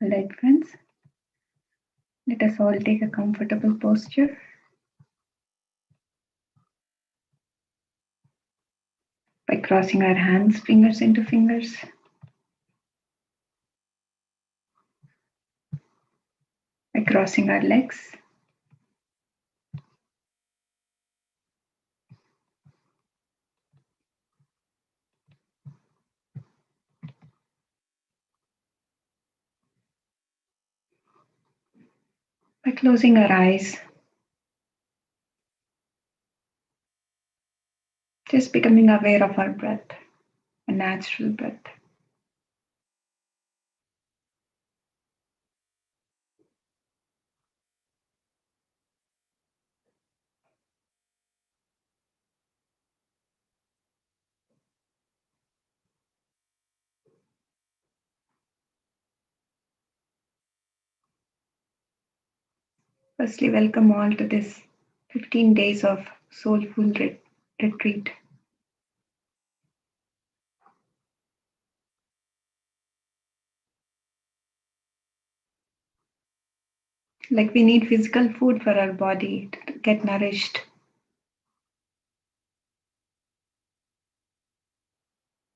Alright, friends, let us all take a comfortable posture. By crossing our hands, fingers into fingers. By crossing our legs. By closing our eyes. Just becoming aware of our breath, a natural breath. Firstly, welcome all to this 15 days of Soulful Retreat. Like we need physical food for our body to get nourished.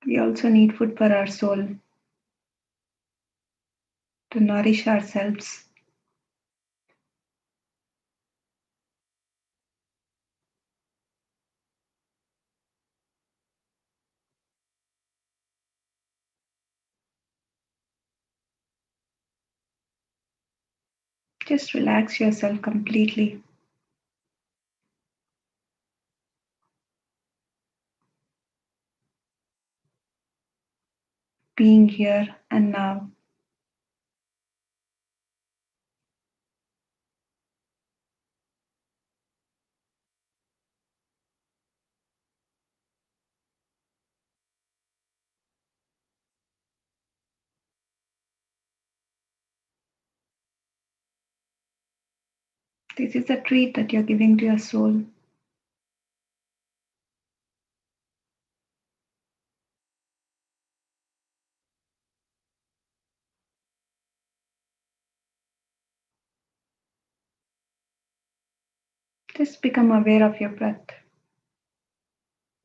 We also need food for our soul to nourish ourselves. Just relax yourself completely. Being here and now. This is a treat that you're giving to your soul. Just become aware of your breath.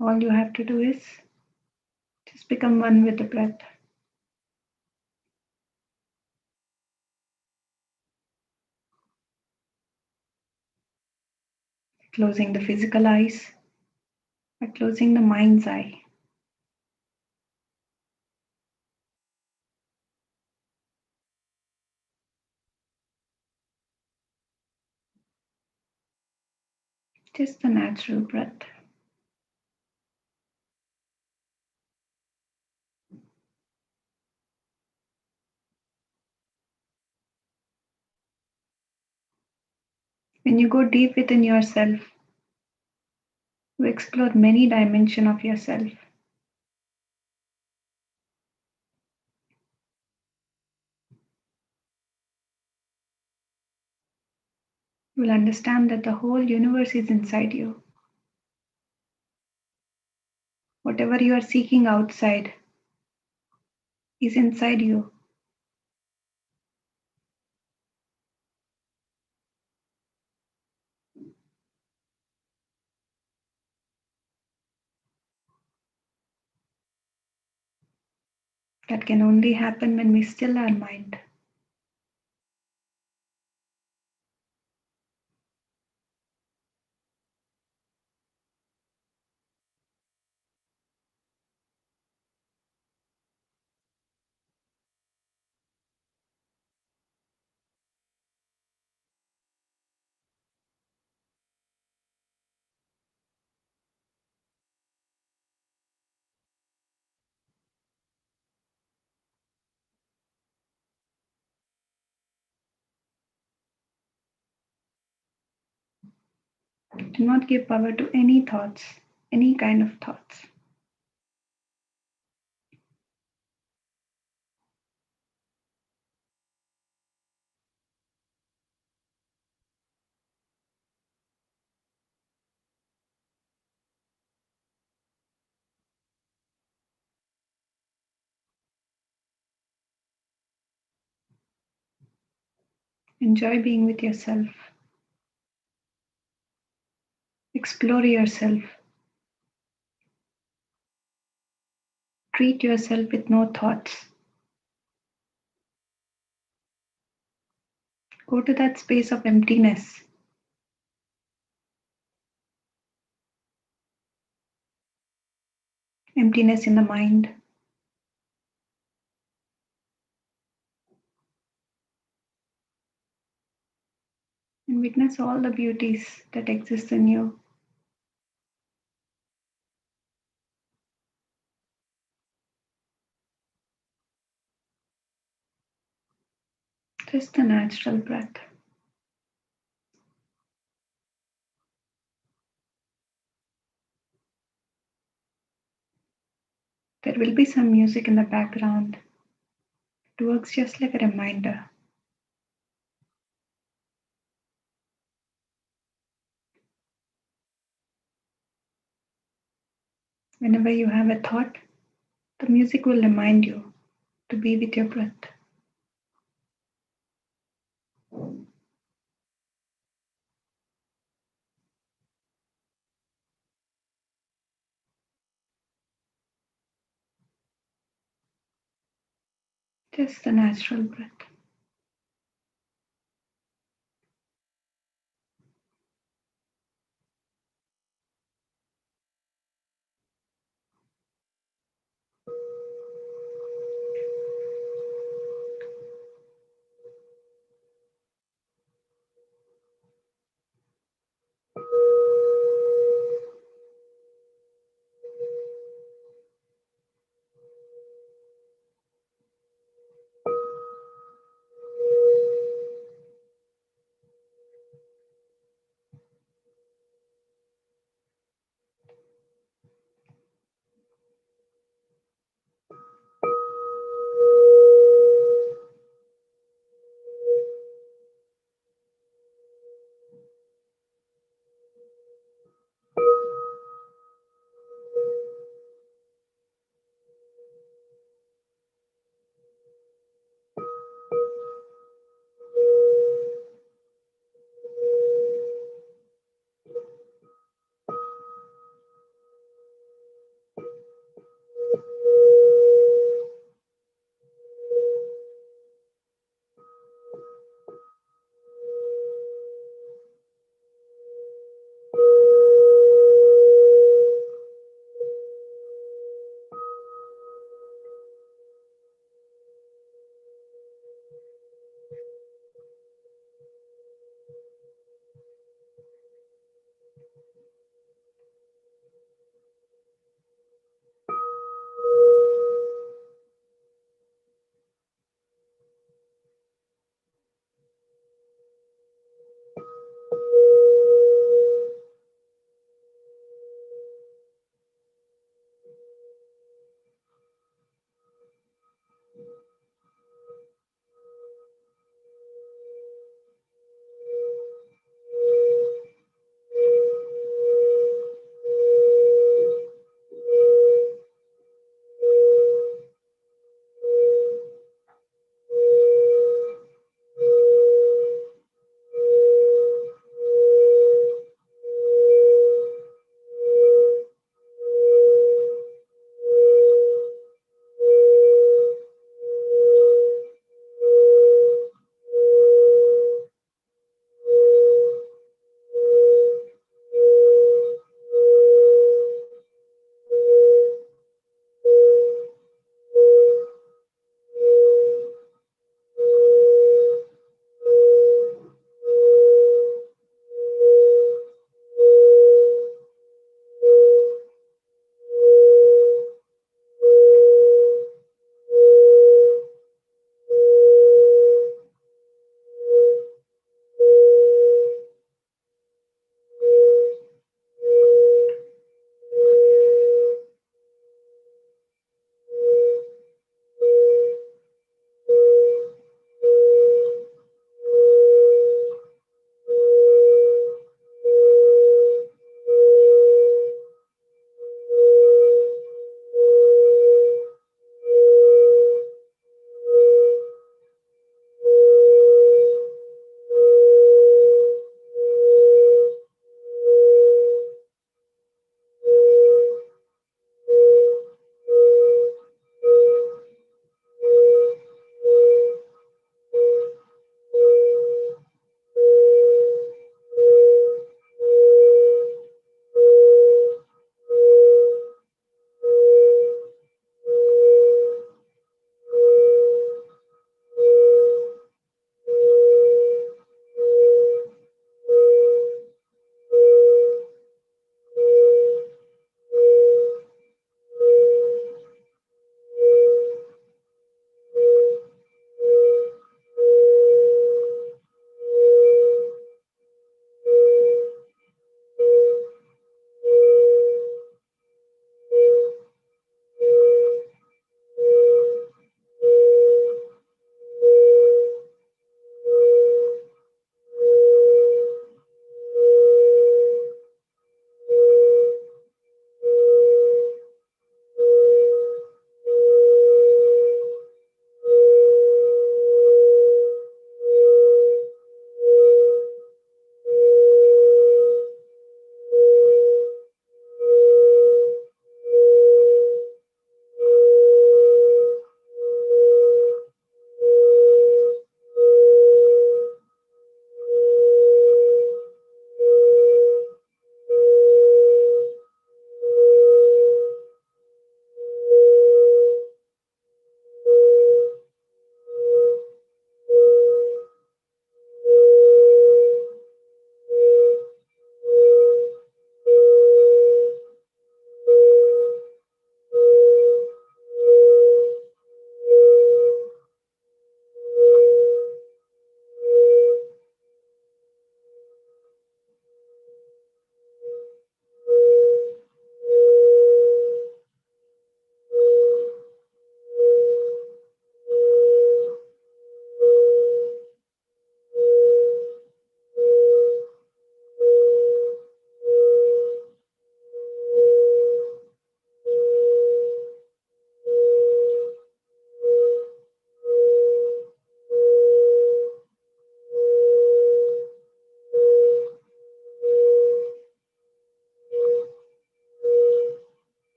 All you have to do is just become one with the breath. Closing the physical eyes, by closing the mind's eye. Just the natural breath. When you go deep within yourself, you explore many dimensions of yourself. You will understand that the whole universe is inside you. Whatever you are seeking outside is inside you. That can only happen when we still our mind. Do not give power to any thoughts, any kind of thoughts. Enjoy being with yourself. Explore yourself. Treat yourself with no thoughts. Go to that space of emptiness. Emptiness in the mind. And witness all the beauties that exist in you. Just a natural breath. There will be some music in the background. It works just like a reminder. Whenever you have a thought, the music will remind you to be with your breath. Just a natural breath.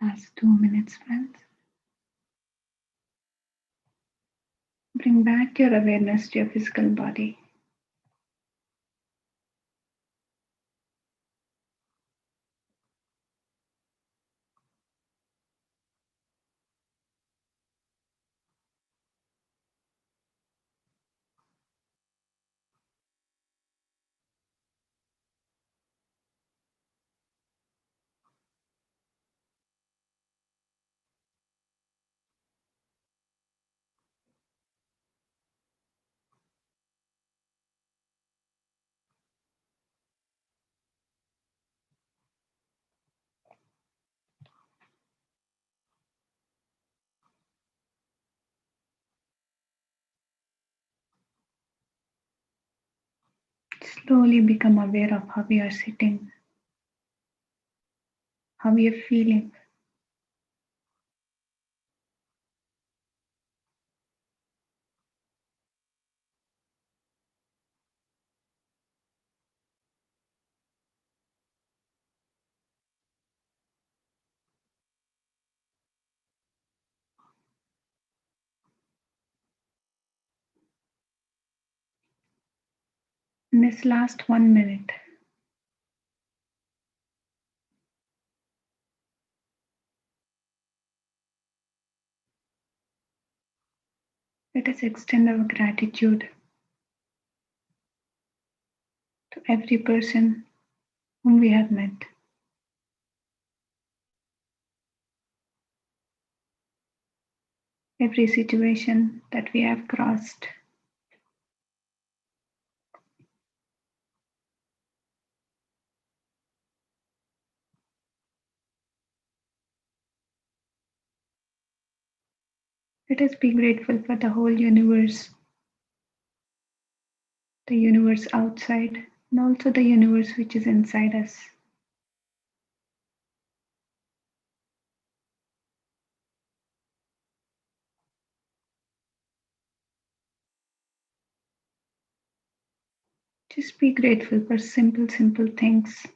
Last 2 minutes, friends. Bring back your awareness to your physical body. Slowly become aware of how you are sitting, how you're feeling. In this last 1 minute, let us extend our gratitude to every person whom we have met, every situation that we have crossed. Let us be grateful for the whole universe, the universe outside, and also the universe which is inside us. Just be grateful for simple, simple things.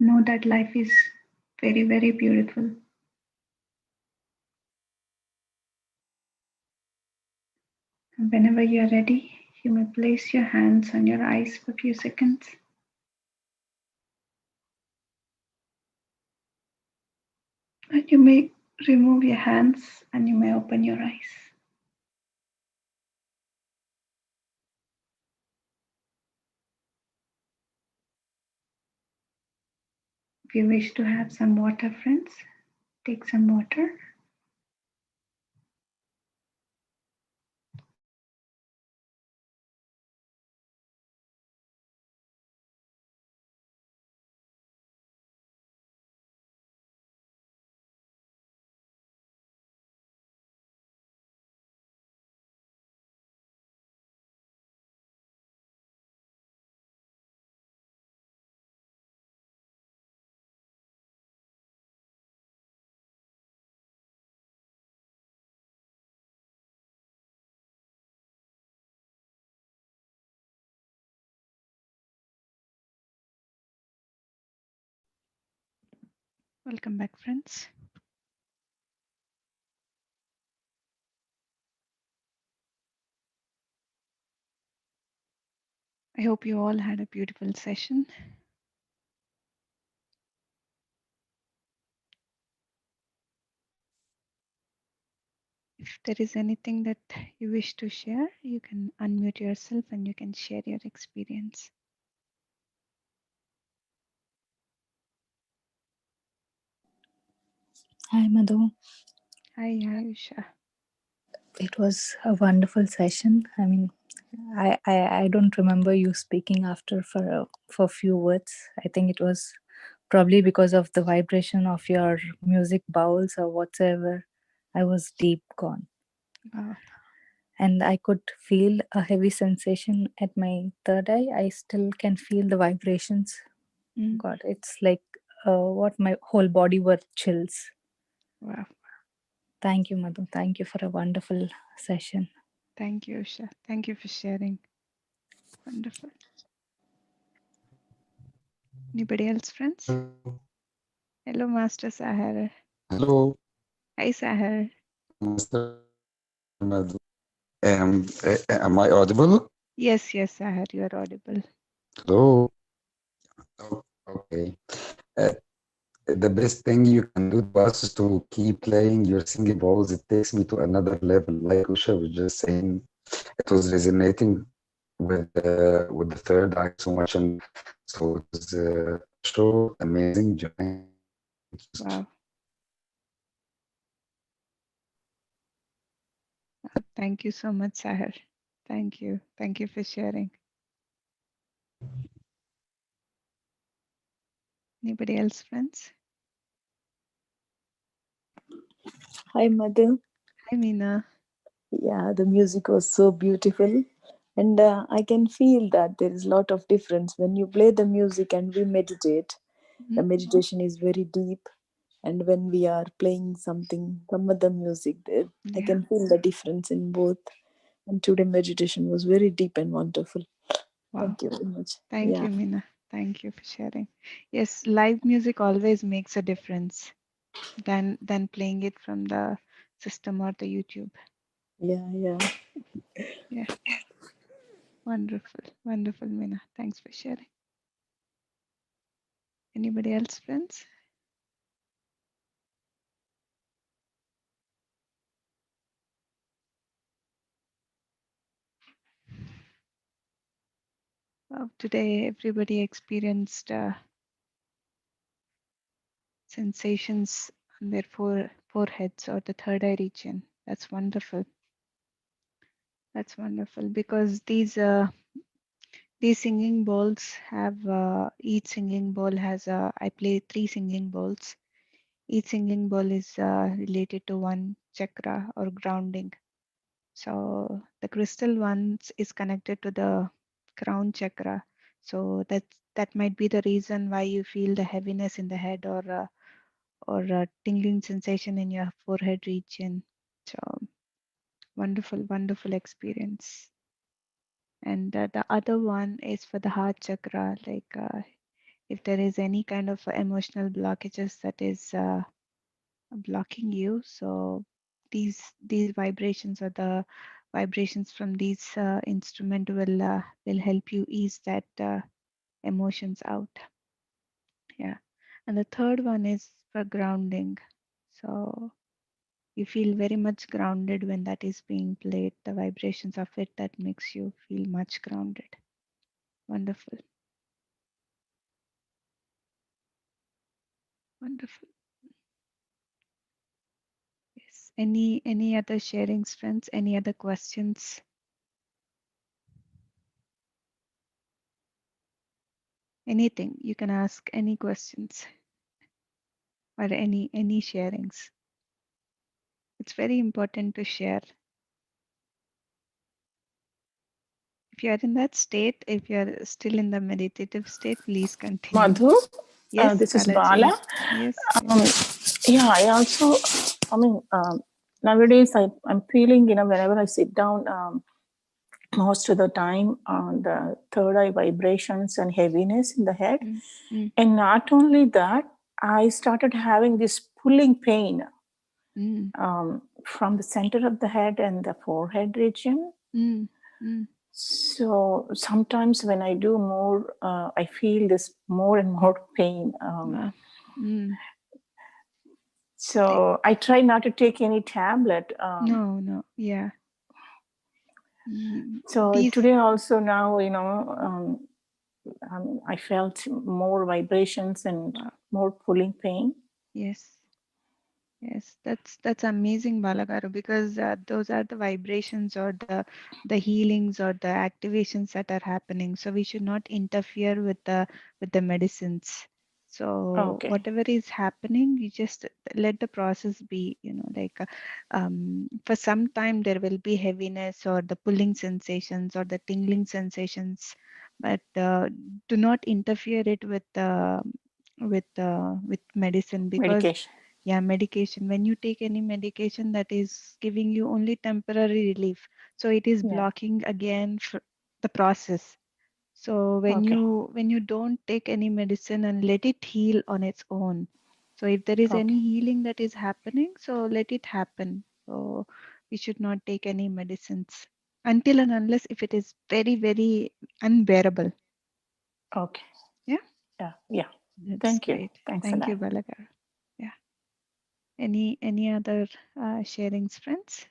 Know that life is very, very beautiful. And whenever you are ready, you may place your hands on your eyes for a few seconds. And you may remove your hands and you may open your eyes. If you wish to have some water, friends, take some water. Welcome back, friends. I hope you all had a beautiful session. If there is anything that you wish to share, you can unmute yourself and you can share your experience. Hi, Madhu. Hi, Ayusha. It was a wonderful session. I mean, I don't remember you speaking after for few words. I think it was probably because of the vibration of your music bowls or whatsoever. I was deep gone, Wow. and I could feel a heavy sensation at my third eye. I still can feel the vibrations. Mm, God, it's like what my whole body were chills. wow. Thank you, Madhu. Thank you for a wonderful session. Thank you, Usha. Thank you for sharing. Wonderful. Anybody else, friends? Hello, Master Sahar. Hello, Hi, Sahar. Master Madhu. Am I audible? Yes, yes, Sahar, you are audible. Hello. Okay. Uh, the best thing you can do to us is to keep playing your singing bowls. It takes me to another level. Like Usha was just saying, it was resonating with the third eye so much, and so it was so amazing. Thank you so much. Wow. Thank you so much, Sahar. Thank you. Thank you for sharing. Anybody else, friends? Hi, Madhu. Hi, Meena. Yeah, the music was so beautiful. And I can feel that there is a lot of difference when you play the music and we meditate. The Mhm. meditation is very deep. And when we are playing something, some other music, I Yeah. can feel the difference in both. And today meditation was very deep and wonderful. Wow. Thank you very much. Thank Yeah, you, Meena. Thank you for sharing. Yes, live music always makes a difference than playing it from the system or the YouTube. yeah, yeah. Yeah. Wonderful. Wonderful, Meena. Thanks for sharing. Anybody else, friends? Wow, today everybody experienced sensations on their foreheads or the third eye region. That's wonderful. That's wonderful because these singing bowls have each singing bowl has I play three singing bowls. Each singing bowl is related to one chakra or grounding. So the crystal ones is connected to the crown chakra. So that might be the reason why you feel the heaviness in the head or a tingling sensation in your forehead region. So wonderful, wonderful experience. And the other one is for the heart chakra, like if there is any kind of emotional blockages that is blocking you, so these vibrations or the vibrations from these instrument will help you ease that emotions out. Yeah. And the third one is for grounding. So you feel very much grounded when that is being played. The vibrations of it that makes you feel much grounded. Wonderful. Wonderful. Yes. Any other sharings, friends? Any other questions? Anything. You can ask any questions or any sharings. It's very important to share. If you are in that state, if you are still in the meditative state, please continue. Madhu, Yes, this is Balaji. Bala. Yes, Um, yes. yeah, I also, I mean, nowadays I'm feeling, whenever I sit down, most of the time, the third eye vibrations and heaviness in the head. Mm, mm, And not only that, I started having this pulling pain Mm, from the center of the head and the forehead region. mm, mm. So sometimes when I do more, I feel this more and more pain. Wow. Mm. So I try not to take any tablet. No, no, yeah. So These, today also now, I felt more vibrations and wow, more pulling pain. yes. Yes, that's amazing, Balagaru, because those are the vibrations or the healings or the activations that are happening. So we should not interfere with the medicines. So Okay, whatever is happening, you just let the process be. Like for some time there will be heaviness or the pulling sensations or the tingling sensations, but do not interfere it with medicine because medication. yeah, medication. When you take any medication that is giving you only temporary relief, so it is Yeah. blocking again the process. So Okay. when you don't take any medicine and let it heal on its own. So if there is Okay. any healing that is happening, so let it happen. So we should not take any medicines until and unless if it is very, very unbearable. Okay. Yeah, Yeah. Yeah. that's Thank you. great. Thanks a Thank lot. you, Balagar. Yeah. Any other sharings, friends?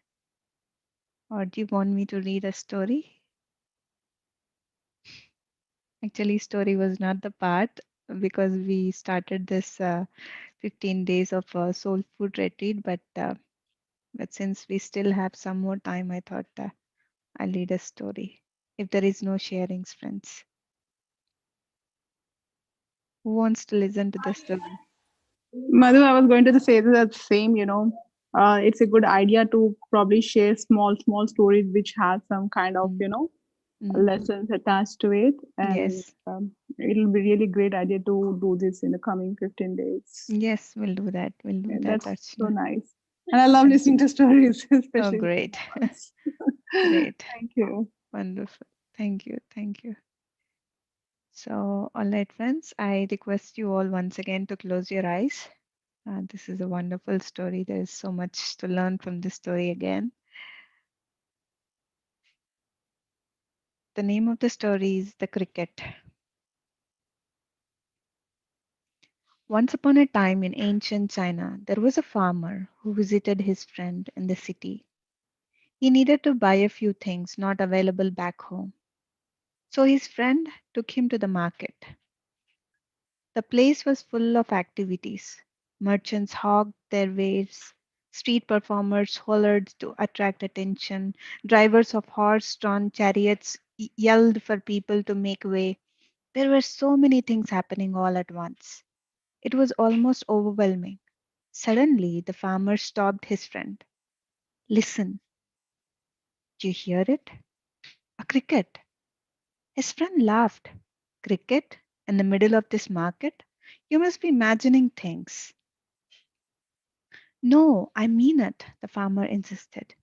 Or do you want me to read a story? Actually, story was not the part because we started this 15 days of soul food retreat, but since we still have some more time, I thought I'll read a story. If there is no sharings, friends, who wants to listen to the story? Madhu, I was going to say the same, it's a good idea to probably share small stories which have some kind of, Mm, mm, lessons attached to it. And yes, it'll be really great idea to do this in the coming 15 days. yes, we'll do that. We'll do Yeah, that, that's so Archana. nice. And I love And listening to stories, oh, especially the great, funny ones. great, Thank you. wonderful. Thank you, thank you. So, all right, friends, I request you all once again to close your eyes. This is a wonderful story. There is so much to learn from this story again. The name of the story is The Cricket. Once upon a time in ancient China, there was a farmer who visited his friend in the city. He needed to buy a few things not available back home. So his friend took him to the market. The place was full of activities. Merchants hawked their wares, street performers hollered to attract attention, drivers of horse drawn chariots yelled for people to make way. There were so many things happening all at once. It was almost overwhelming. Suddenly, the farmer stopped his friend. Listen, do you hear it? A cricket. His friend laughed. Cricket? In the middle of this market? You must be imagining things. No, I mean it, the farmer insisted.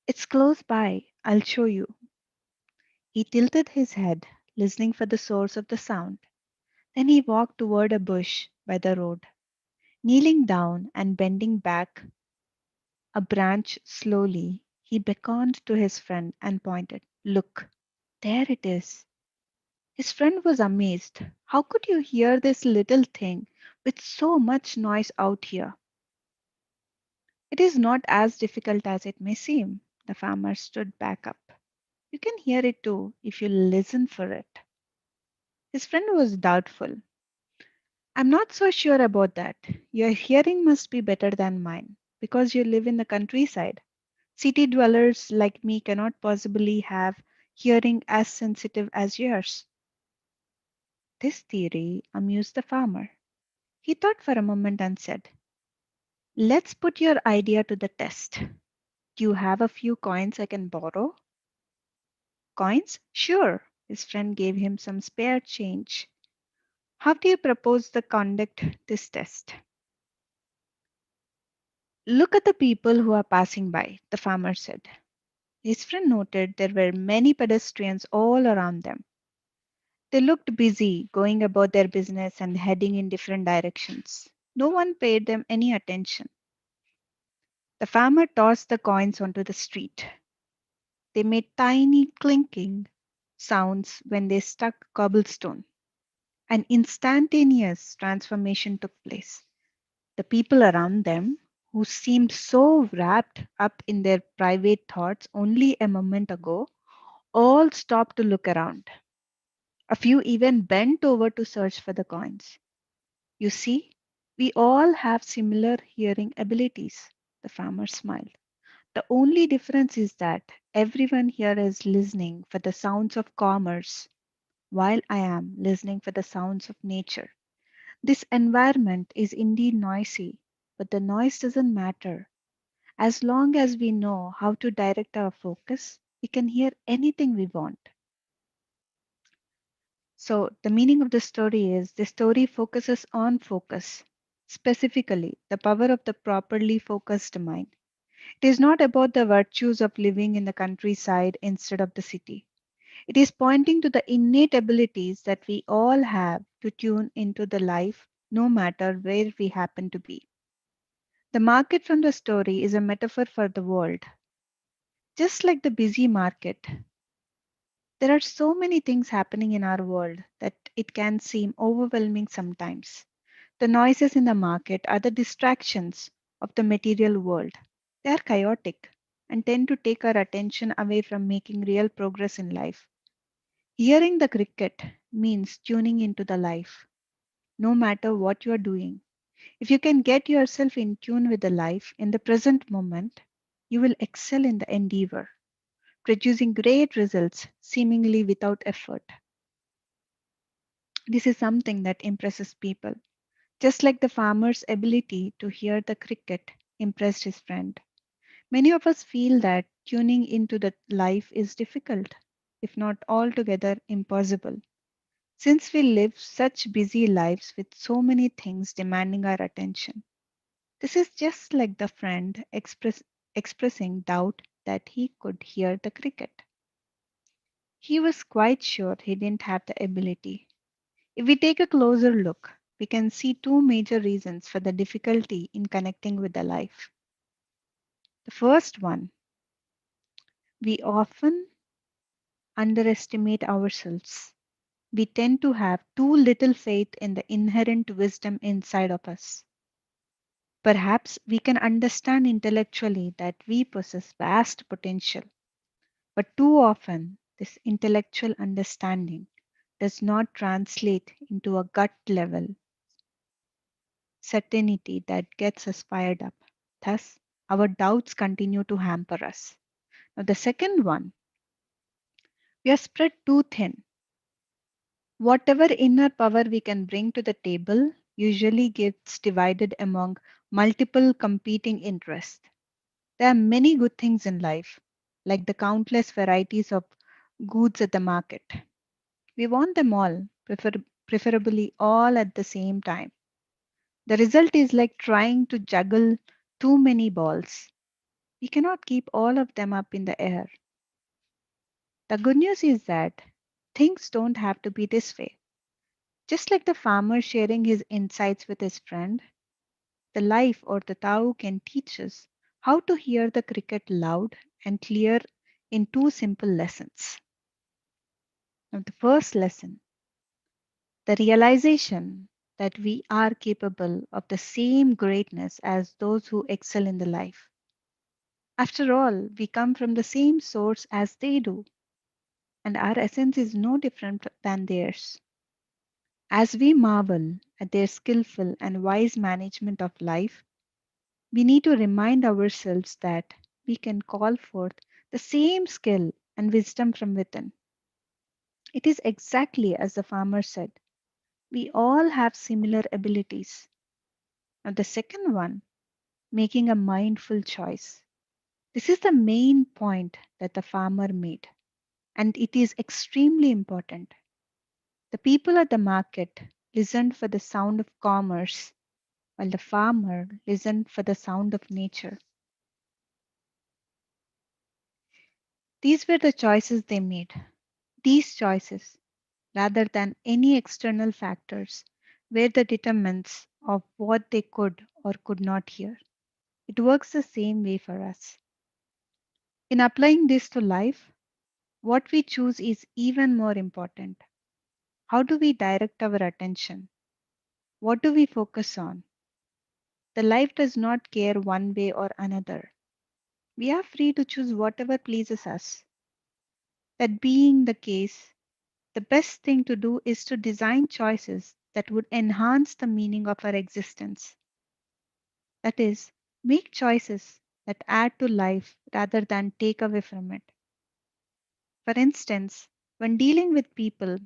It's close by. I'll show you. He tilted his head, listening for the source of the sound. Then he walked toward a bush by the road. Kneeling down and bending back a branch slowly, he beckoned to his friend and pointed. Look, there it is. His friend was amazed. How could you hear this little thing with so much noise out here? It is not as difficult as it may seem. The farmer stood back up. You can hear it too if you listen for it. His friend was doubtful. I'm not so sure about that. Your hearing must be better than mine because you live in the countryside. City dwellers like me cannot possibly have hearing as sensitive as yours. This theory amused the farmer. He thought for a moment and said, let's put your idea to the test. Do you have a few coins I can borrow? Coins? Sure. His friend gave him some spare change. How do you propose to conduct this test? Look at the people who are passing by, the farmer said. His friend noted there were many pedestrians all around them. They looked busy, going about their business and heading in different directions. No one paid them any attention. The farmer tossed the coins onto the street. They made tiny clinking sounds when they struck cobblestone. An instantaneous transformation took place. The people around them, who seemed so wrapped up in their private thoughts only a moment ago, all stopped to look around. A few even bent over to search for the coins. You see, we all have similar hearing abilities. The farmer smiled. The only difference is that everyone here is listening for the sounds of commerce, while I am listening for the sounds of nature. This environment is indeed noisy, but the noise doesn't matter. As long as we know how to direct our focus, we can hear anything we want. So, the meaning of the story is the story focuses on focus, specifically the power of the properly focused mind. It is not about the virtues of living in the countryside instead of the city. It is pointing to the innate abilities that we all have to tune into the life no matter where we happen to be. The market from the story is a metaphor for the world. Just like the busy market, there are so many things happening in our world that it can seem overwhelming sometimes. The noises in the market are the distractions of the material world. They are chaotic and tend to take our attention away from making real progress in life. Hearing the cricket means tuning into the life, no matter what you are doing. If you can get yourself in tune with the life in the present moment, you will excel in the endeavor, producing great results seemingly without effort. This is something that impresses people, just like the farmer's ability to hear the cricket impressed his friend. Many of us feel that tuning into the life is difficult, if not altogether impossible. Since we live such busy lives with so many things demanding our attention, this is just like the friend expressing doubt that he could hear the cricket. He was quite sure he didn't have the ability. If we take a closer look, we can see two major reasons for the difficulty in connecting with the life. The first one, we often underestimate ourselves. We tend to have too little faith in the inherent wisdom inside of us. Perhaps we can understand intellectually that we possess vast potential, but too often this intellectual understanding does not translate into a gut level certainty that gets us fired up. Thus, our doubts continue to hamper us. Now, the second one, we are spread too thin. Whatever inner power we can bring to the table usually gets divided among multiple competing interests. There are many good things in life, like the countless varieties of goods at the market. We want them all, preferably all at the same time. The result is like trying to juggle too many balls. We cannot keep all of them up in the air. The good news is that things don't have to be this way. Just like the farmer sharing his insights with his friend, the life or the Tao can teach us how to hear the cricket loud and clear in two simple lessons. Now, the first lesson, the realization that we are capable of the same greatness as those who excel in the life. After all, we come from the same source as they do, and our essence is no different than theirs. As we marvel at their skillful and wise management of life, we need to remind ourselves that we can call forth the same skill and wisdom from within. It is exactly as the farmer said, we all have similar abilities. Now, the second one, making a mindful choice. This is the main point that the farmer made, and it is extremely important. The people at the market listened for the sound of commerce, while the farmer listened for the sound of nature. These were the choices they made. These choices, rather than any external factors, were the determinants of what they could or could not hear. It works the same way for us. In applying this to life, what we choose is even more important. How do we direct our attention? What do we focus on? The life does not care one way or another. We are free to choose whatever pleases us. That being the case, the best thing to do is to design choices that would enhance the meaning of our existence. That is, make choices that add to life rather than take away from it. For instance, when dealing with people,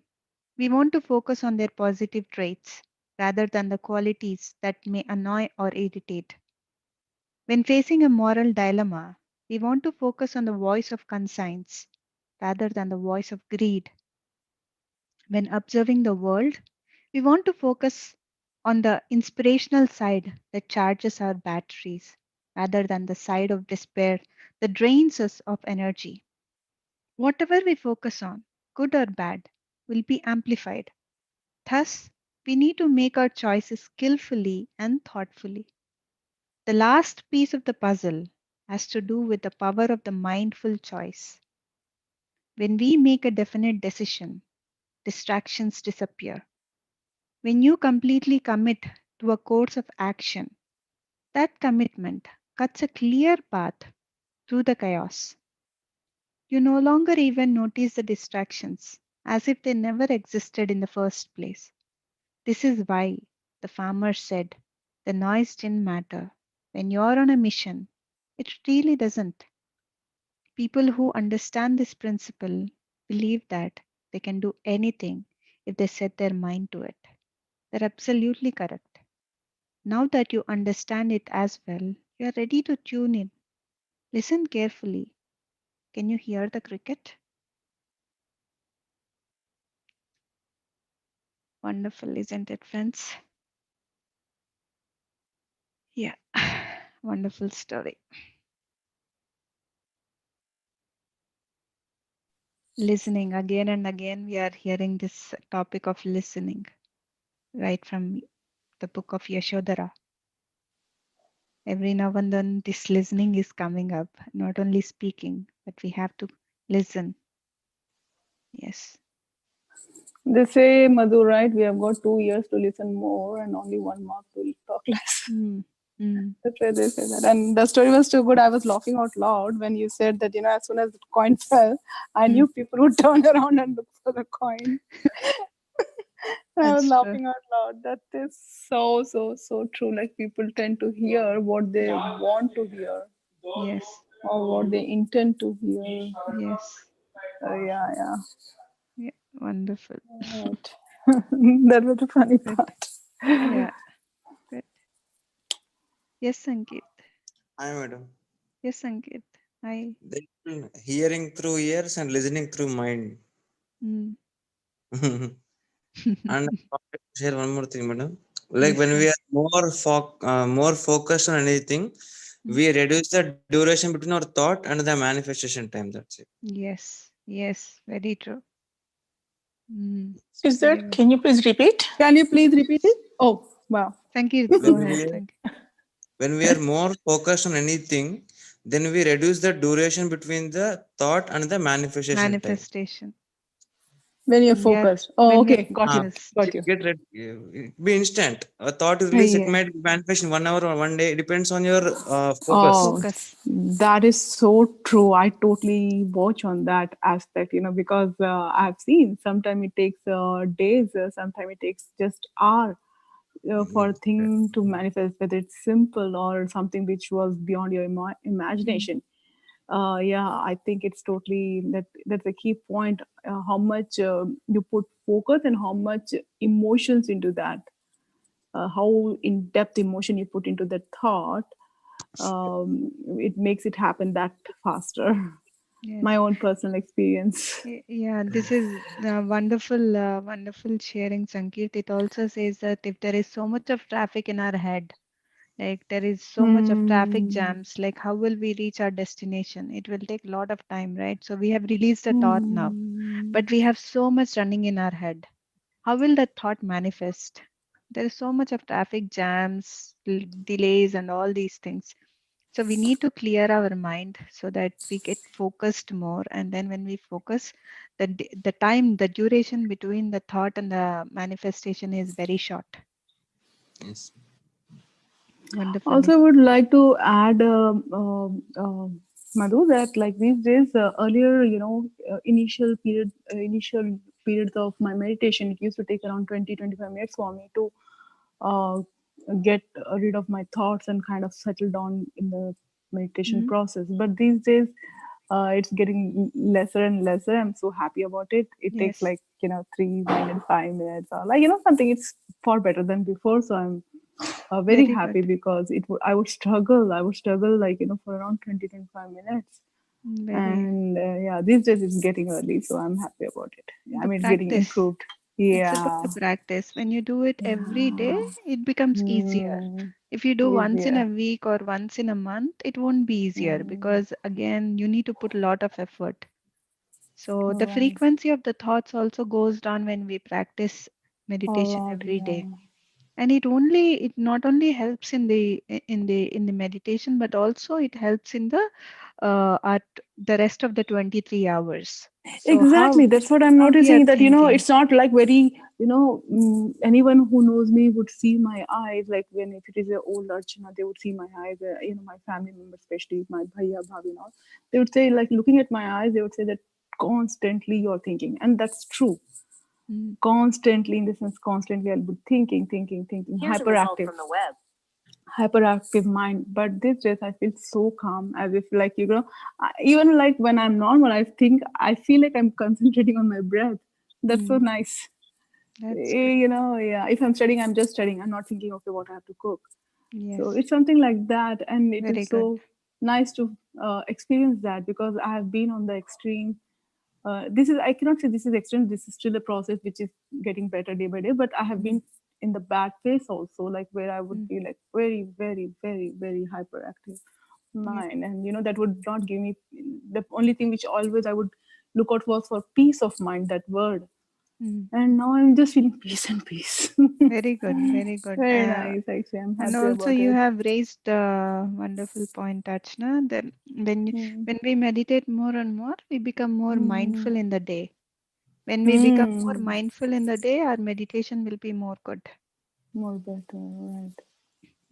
we want to focus on their positive traits rather than the qualities that may annoy or irritate. When facing a moral dilemma, we want to focus on the voice of conscience rather than the voice of greed. When observing the world, we want to focus on the inspirational side that charges our batteries rather than the side of despair that drains us of energy. Whatever we focus on, good or bad, will be amplified. Thus, we need to make our choices skillfully and thoughtfully. The last piece of the puzzle has to do with the power of the mindful choice. When we make a definite decision, distractions disappear. When you completely commit to a course of action, that commitment cuts a clear path through the chaos. You no longer even notice the distractions as if they never existed in the first place. This is why the farmer said the noise didn't matter. When you're on a mission, it really doesn't. People who understand this principle believe that they can do anything if they set their mind to it. They're absolutely correct. Now that you understand it as well, you are ready to tune in. Listen carefully. Can you hear the cricket? Wonderful, isn't it, friends? Yeah, wonderful story. Listening again and again, we are hearing this topic of listening right from the book of Yashodhara. Every now and then, this listening is coming up, not only speaking, but we have to listen. Yes. They say, Madhu, right? We have got 2 years to listen more and only 1 month to talk less. Mm. Mm. That's why they say that. And the story was too good. I was laughing out loud when you said that, as soon as the coin fell, I Mm. knew people would turn around and look for the coin. I was That's true. laughing out loud. That is so, so, so true. Like people tend to hear what they want to hear Yes. or what they intend to hear. Yes. Yeah, yeah. Yeah. Wonderful. Right. That was the funny Good. part. Yeah. Good. Yes, Sangeet. Hi, madam. Yes, Sangeet. Hi. Hearing through ears and listening through mind. Mm. And I want to share one more thing, madam. Like Yes, when sir. we are more focused on anything, Mm. we reduce the duration between our thought and the manifestation time. That's it. Yes. Yes. Very true. Mm. Is Very that? well. Can you please repeat? Can you please repeat it? Oh, wow. Sangeet, When go ahead. we Sangeet. when we are more focused on anything, then we reduce the duration between the thought and the manifestation time. Manifestation. When you're When we are focused. Oh, when we are okay. Got you. focused. Got you. Be instant. A thought you release, it Yeah. might manifest in 1 hour or one day. It depends on your focus. Oh, Focus. that is so true. I totally watch on that aspect, because I've seen sometimes it takes days, sometimes it takes just hours for a Yeah. thing to manifest, whether it's simple or something which was beyond your Mm. imagination. Yeah, I think it's totally that's a key point. How much you put focus and how much emotions into that. How in depth emotion you put into that thought, it makes it happen that faster. My Yes. own personal experience. Yeah, this is wonderful, wonderful sharing, Sankeet. It also says that if there is so much of traffic in our head, like there is so much of traffic Hmm. jams, like how will we reach our destination? It will take a lot of time, right? So we have released a thought now, Hmm. but we have so much running in our head. How will that thought manifest? There is so much of traffic jams, delays, and all these things. So we need to clear our mind so that we get focused more. And then when we focus, the time, the duration between the thought and the manifestation is very short. Yes. Wonderfully. Also, I would like to add, Madhu, that like these days, earlier, initial periods of my meditation, it used to take around 20-25 minutes for me to uh, get rid of my thoughts and kind of settle down in the meditation Mhm. process. But these days, it's getting lesser and lesser. I'm so happy about it. It takes Yes, like 3 minutes, 5 minutes, or like something. It's far better than before. So I'm very very good. happy because I would struggle like for around 20-25 minutes. Very. And yeah, these days it's getting early, so I'm happy about it. Yeah, I The mean, it's getting practice. improved. It's about Yeah. the practice. When you do it every day, Yeah. it becomes easier. Hmm. If you do once in Easier. a week or once in a month, it won't be easier Hmm. because again, you need to put a lot of effort. So the Right. frequency of the thoughts also goes down when we practice A meditation lot. every day. Yeah. And it not only helps in the meditation, but also it helps in at the rest of the 23 hours. So Exactly. That's what I'm how we are noticing. That thinking. it's not like very. Anyone who knows me would see my eyes. Like when if it is an old Archana, they would see my eyes. My family members, especially my bhaiya, bhabi, and all, they would say like looking at my eyes, they would say that constantly you're thinking, and that's true. Mm, Constantly, in the sense, constantly I'll be thinking, hyperactive hyperactive mind. But these days I feel so calm, as if like even like when I'm normal, I feel like I'm concentrating on my breath. That's so mm, nice. that's good. Yeah, if I'm studying, I'm just studying. I'm not thinking, okay, what I have to cook. So Yes, it's something like that, and it very is good. so nice to experience that, because I have been on the extreme. This is, I cannot say this is extreme. This is still a process which is getting better day by day. But I have Mm, been in the bad phase also, like where I would mm, be like very, very, very, very hyperactive yes, mind, and that would not give me the only thing which always I would look out for peace of mind. That word, mm, and now I'm just feeling peace and peace. very good, very good. Very nice, actually. I'm And happy also about you it. have raised a wonderful point, Archana, that Hmm. when we meditate more and more, we become more Hmm. mindful in the day. When we become more Hmm. mindful in the day, our meditation will be more good. More better, right?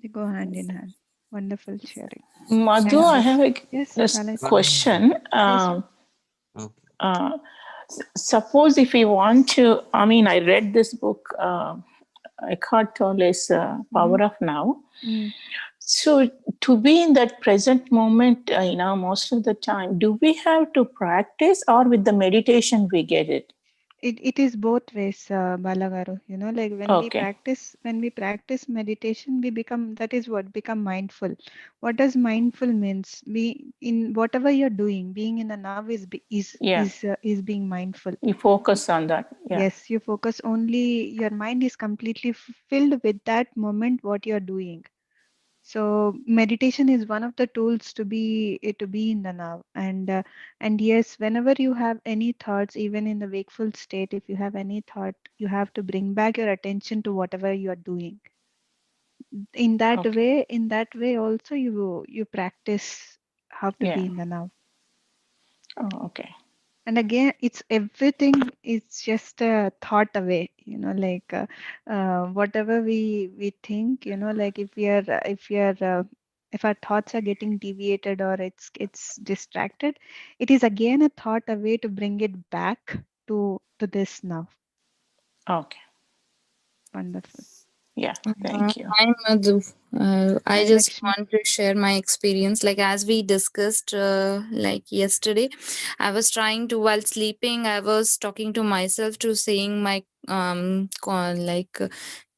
They go hand in hand. Wonderful sharing. Madhu, And I this, have yes, this Alex. question. Yes. Okay. Uh, Suppose if we want to, I mean, I read this book, Eckhart Tolle's Mm-hmm. Power of Now. Mm. So to be in that present moment, most of the time, do we have to practice, or with the meditation we get it? It is both ways, Balagaru. Like Okay. when we practice meditation, we become, that is what, become mindful. What does mindful means? Be in whatever you're doing, being in the now Yeah. is being mindful. You focus on that. Yeah. Yes, you focus only, your mind is completely filled with that moment, what you're doing. So meditation is one of the tools to be in the now. And yes, whenever you have any thoughts, even in the wakeful state, if you have any thought, you have to bring back your attention to whatever you are doing. Okay. In that way also you practice how to Yeah. be in the now. Oh, okay. And again, it's everything, it's just a thought away, like whatever we think, like if our thoughts are getting deviated or it's distracted, it is again a thought away to bring it back to this now. Okay. Wonderful. Yeah. Thank you. Hi, Madhu. I Hi, just Lakshmi. want to share my experience. Like as we discussed, like yesterday, I was trying to while sleeping. I was talking to myself to saying my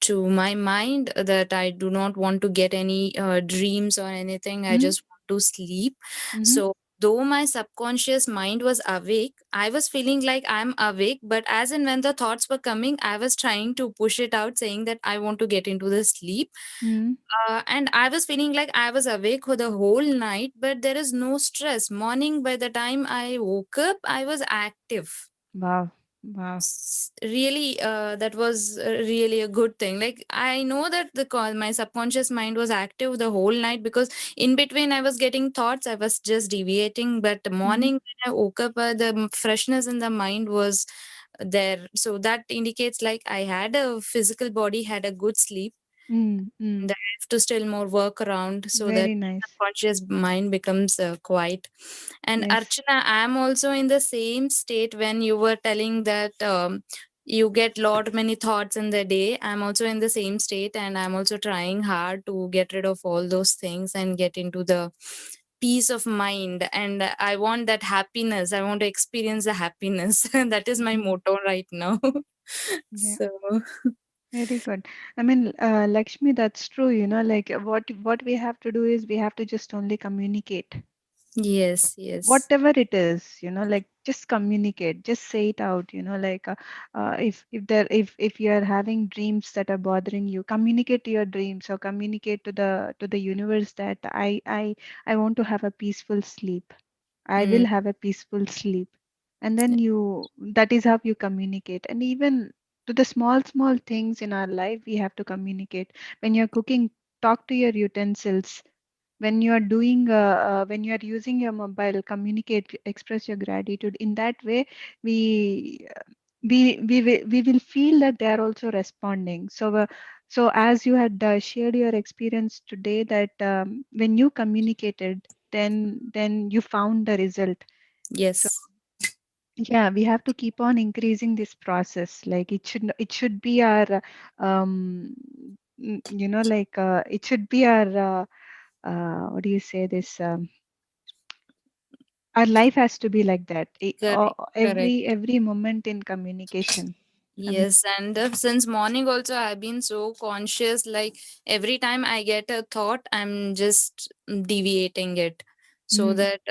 to my mind that I do not want to get any dreams or anything. I Mm-hmm. just want to sleep. Mm-hmm. So though my subconscious mind was awake, I was feeling like I'm awake, but as and when the thoughts were coming, I was trying to push it out, saying that I want to get into the sleep. Mm-hmm. And I was feeling like I was awake for the whole night, but there is no stress. Morning, by the time I woke up, I was active. Wow. Wow. Really, that was really a good thing. Like, I know that my subconscious mind was active the whole night, because in between I was getting thoughts, I was just deviating, but the Mm-hmm. morning when I woke up, freshness in the mind was there. So that indicates like I had a physical body, had a good sleep, Mm, mm. and I have to still more work around so that Very nice. subconscious mind becomes quiet. And Yes. Archana, I'm also in the same state when you were telling that you get lot many thoughts in the day. I'm also in the same state, and I'm also trying hard to get rid of all those things and get into the peace of mind. And I want that happiness. I want to experience the happiness. That is my Mm. motto right now. Yeah. So Very good. I mean, Lakshmi, that's true. Like what we have to do is we have to just only communicate. yes, yes, Whatever it is, like just communicate, just say it out. Like if you are having dreams that are bothering you, communicate to your dreams, or communicate to the universe that I want to have a peaceful sleep. I mm, will have a peaceful sleep. And then that is how you communicate. And even to the small things in our life, we have to communicate. When you're cooking, talk to your utensils. When you are when you are using your mobile, communicate, express your gratitude. In that way, we we will feel that they are also responding. So as you had shared your experience today, that when you communicated, then you found the result. So yes, yeah, we have to keep on increasing this process. Like it should be our like it should be our what do you say this our life has to be like that. correct, correct. Every moment in communication. Yes, and since morning also I've been so conscious. Like every time I get a thought, I'm just deviating it, so Mm, that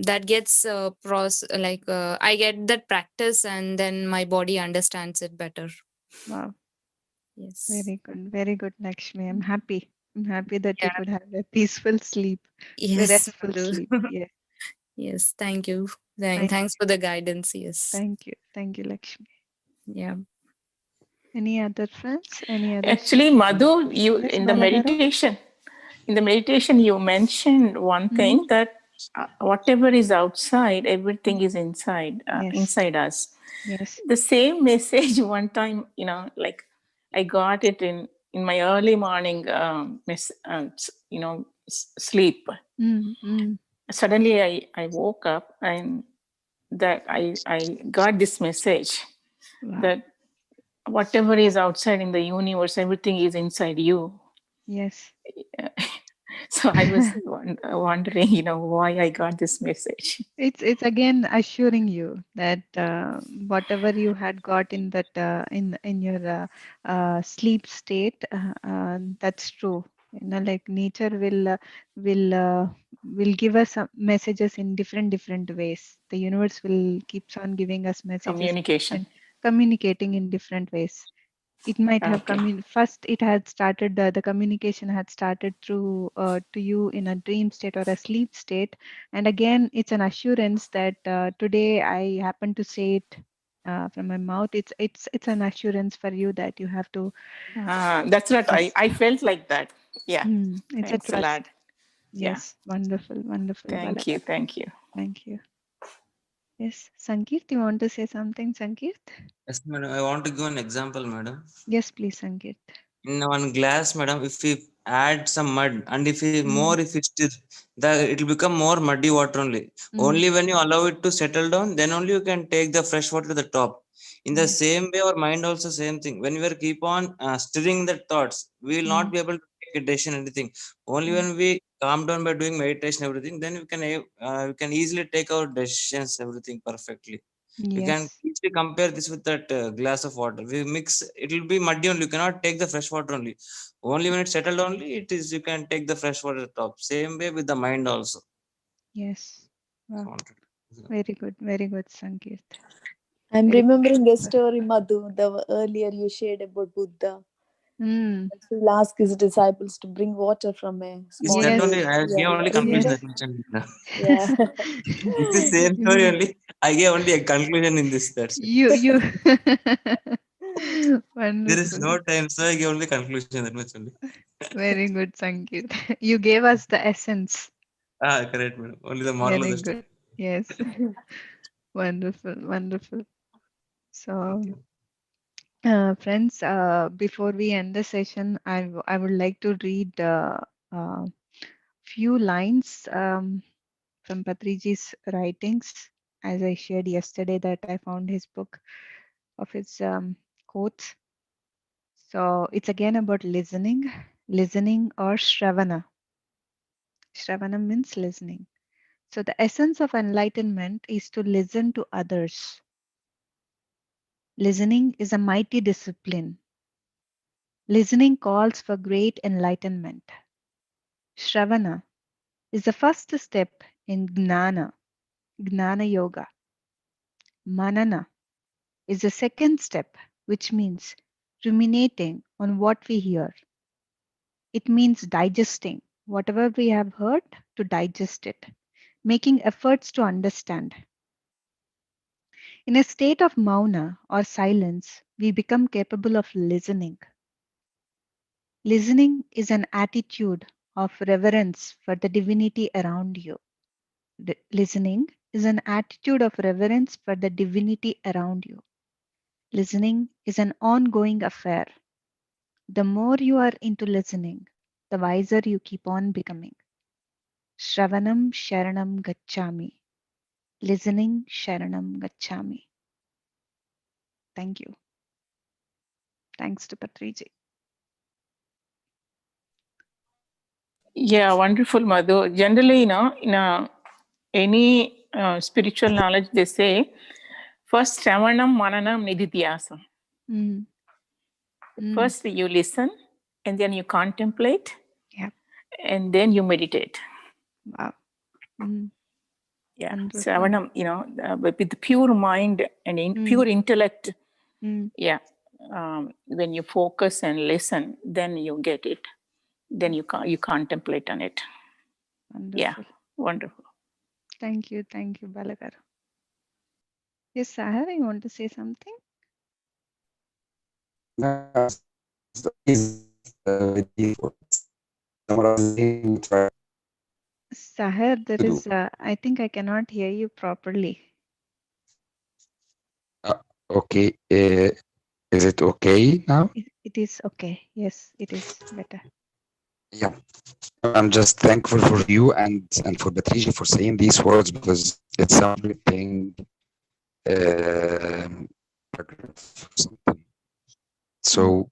that gets I get that practice, and then my body understands it better. wow, Yes. very good, Lakshmi. I'm happy that you Yeah. could have a peaceful sleep, a Yes, restful Madhu. sleep. Yeah, Yes. Thank you. thank Thanks for the guidance. Yes. thank you, Lakshmi. Yeah. Any other friends? Any others? Actually, Madhu, you Yes, in the meditation, you mentioned one Mm-hmm. thing that whatever is outside, Mm. everything is inside, Yes, inside us. yes. The same message one time, like I got it in my early morning, sleep. Mm, mm. Suddenly, I woke up and that I got this message Wow. that whatever is outside in the universe, everything is inside you. Yes. So I was wondering, why I got this message. It's again assuring you that whatever you had got in that in your sleep state, that's true. Like nature will give us some messages in different ways. The universe will keeps on giving us messages in Communication. different, communicating in different ways. It might have Okay. come in first. It had started the communication had started through to you in a dream state or a sleep state, and again it's an assurance that today I happen to say it from my mouth. It's an assurance for you that you have to That's what trust. I felt like that. Yeah. It's a Thanks a lot. trust. Yeah. Yes, wonderful, Thank Balak. you. Thank you. Thank you. Yes, Sankeet, you want to say something, Sankeet? Yes, madam. I want to give an example, madam. Yes, please, Sankeet. In one glass, madam, if we add some mud and if we more, Mm, if we stir, it will become more muddy water only. mm, Only when you allow it to settle down, then only you can take the fresh water to the top. In the yes. same way, our mind also same thing. When we are keep on stirring the thoughts, we will not Mm, be able to take a decision anything. Only mm, when we calm down by doing meditation everything, then we can easily take our decisions everything perfectly. You can yes. easily compare this with that glass of water. We mix, it will be muddy only. You cannot take the fresh water only. Only when it's settled only, it is you can take the fresh water at the top. Same way with the mind also. Yes. I Wow. wanted to- Very good, Sankeet. I'm Very remembering a beautiful. story, Madhu, the earlier you shared about Buddha. Mm, He will ask his disciples to bring water from a Is small that yes, only? lake. I Yeah, gave yeah. only completion yes. that mentioned. Yeah. It's the same story Mm, only. I gave only a conclusion in this. That's it. You There is wonderful. no time, so I gave only conclusion. That much only. Very good, Sangeet. You gave us the essence. Correct, madam. Only the moral of Very the story. good. Yes. Wonderful, wonderful. So, Okay. friends, before we end the session, I would like to read uh, few lines from Patriji's writings. As I shared yesterday, that I found his book of his quotes. So it's again about listening or Shravana. Shravana means listening. So the essence of enlightenment is to listen to others. Listening is a mighty discipline. Listening calls for great enlightenment. Shravana is the first step in Gnana Yoga. Manana is the second step, which means ruminating on what we hear. It means digesting whatever we have heard, to digest it, making efforts to understand. In a state of mauna or silence, we become capable of listening. Listening is an attitude of reverence for the divinity around you. Listening is an attitude of reverence for the divinity around you. Listening is an ongoing affair. The more you are into listening, the wiser you keep on becoming. Shravanam Sharanam Gacchami. Listening Sharanam Gacchami. Thank you. Thanks to Patriji. Yeah, wonderful, Madhu. Generally, in any spiritual knowledge, they say first Shravanam, Mananam, Nididhyasam. Mm, mm, First you listen, and then you contemplate, yeah. and then you meditate. Wow. Mm, Yeah, wonderful. Shravanam, with the pure mind and Mm, pure intellect. mm, Yeah, when you focus and listen, then you get it. Then you contemplate on it. Yeah, wonderful. wonderful. Thank you, Balagar. Yes, Sahar, you want to say something? No, it's amazing, with these words. Summarizing what you try Sahar, there to is, do. I think I cannot hear you properly. Okay, is it okay now? It is okay. Yes, it is better. Yeah, I'm just thankful for you and for Patricia for saying these words because it sounds everything paragraph or something. Mm, So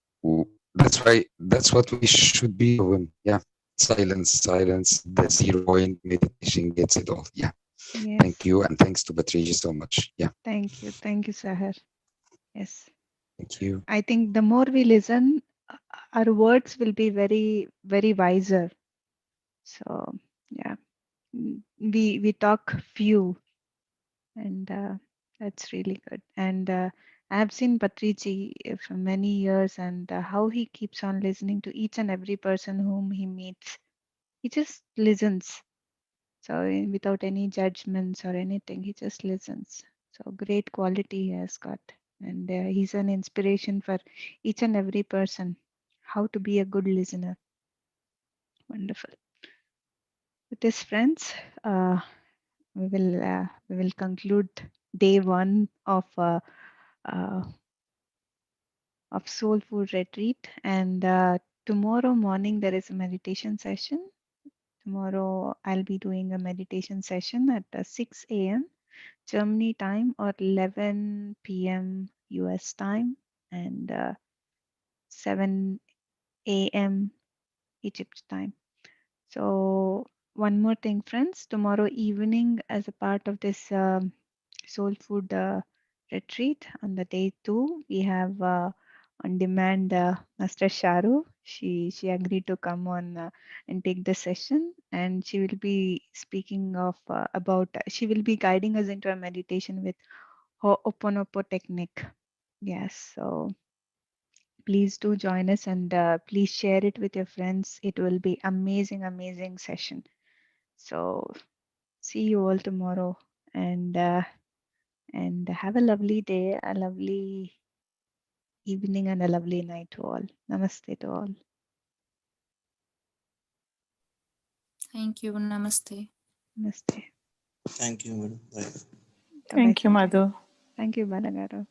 that's what we should be doing. Yeah, silence, the 0 point meditation gets it all. Yeah, thank yes. you and thanks to Patricia so much. Yeah, Thank you. Thank you, Sahar. Yes. thank you. I think the more we listen, our words will be very, very wiser. So, yeah, we talk few, and that's really good. And I have seen Patriji for many years, and how he keeps on listening to each and every person whom he meets. He just listens. So without any judgments or anything, he just listens. So great quality he has got, and he's an inspiration for each and every person. How to be a good listener. Wonderful. With this, friends, we will conclude day one uh, of Soulfood Retreat, and tomorrow morning there is a meditation session. Tomorrow I'll be doing a meditation session at 6 a.m. Germany time or 11 p.m. US time, and 7 a.m. Egypt time. So, one more thing, friends. Tomorrow evening, as a part of this soul food retreat on the day two, we have on demand Master Sharu. She agreed to come on and take the session, and she will be speaking of about. She will be guiding us into a meditation with Ho'oponopo technique. Yes, so please do join us, and please share it with your friends. It will be amazing, amazing session. So see you all tomorrow, and And have a lovely day, a lovely evening, and a lovely night to all. Namaste to all. Thank you. Namaste. Namaste. Thank you, madam. Bye. Bye-bye, Thank you, Sanjay. Madhu. Thank you, Balagaru.